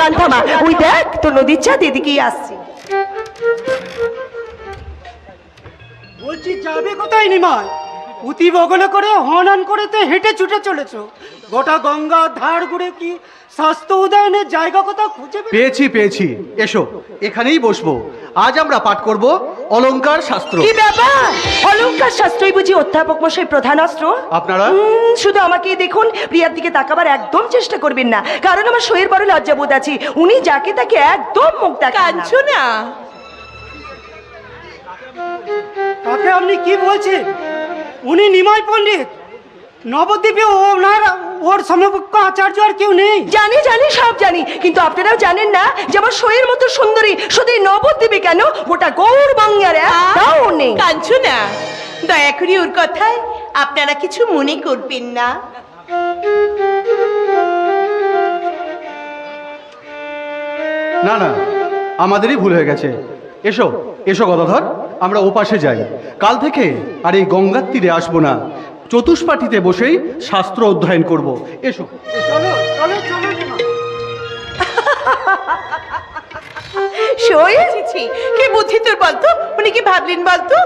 গান থামা, ওই দেখ তোর নদীর চাঁদ এদিকেই আসছে। বলছি যাবে কোথায় নিমাই? উতি বগলে করে হনন করে তো হেঁটে ছুটে চলেছো। গোটা গঙ্গা ধার ঘুরে কি স্বাস্থ্য উদয়নের জায়গা কোথাও খুঁজে পেয়েছি। এসো, এখানেই বসবো। আজ আমরা পাঠ করব অলংকার শাস্ত্র। কি ব্যাপার? অলংকার শাস্ত্রই বুঝি অধ্যাপক মশাই প্রধান অস্ত্র? আপনারা শুধু আমাকে দেখুন, প্রিয়ার দিকে তাকাবার একদম চেষ্টা করবেন না, কারণ আমার শরীর বড় লজ্জাবোধ আছে। উনি যাকে তাকে একদম মুখ দেখান না। তাকে আপনি কি বলছেন? উনি নিমাই পণ্ডিত। নবদ্বীপে ওর সমকক্ষ আচার্য আর কেউ নেই। জানি সব জানি, কিন্তু আপনারাও জানেন না যে আমার শরীর মতো সুন্দরী শুধু নবদ্বীপে কেন, গোটা গৌরবঙ্গের একটাও নেই। কাঞ্চু না, দয়া করে ওর কথায় আপনারা কিছু মনে করবেন না। না, আমাদেরই ভুল হয়ে গেছে। এসো গদাধর, আমরা ওপাশে যাই। কাল থেকে আর এই গঙ্গার তীরে আসবো না, চতুষ্পাঠীতে বসেই শাস্ত্র অধ্যয়ন করব। এসো। চলো নিমাই। শরীর কি বুদ্ধি তোর বলতো? উনি কি ভাবলেন বলতো?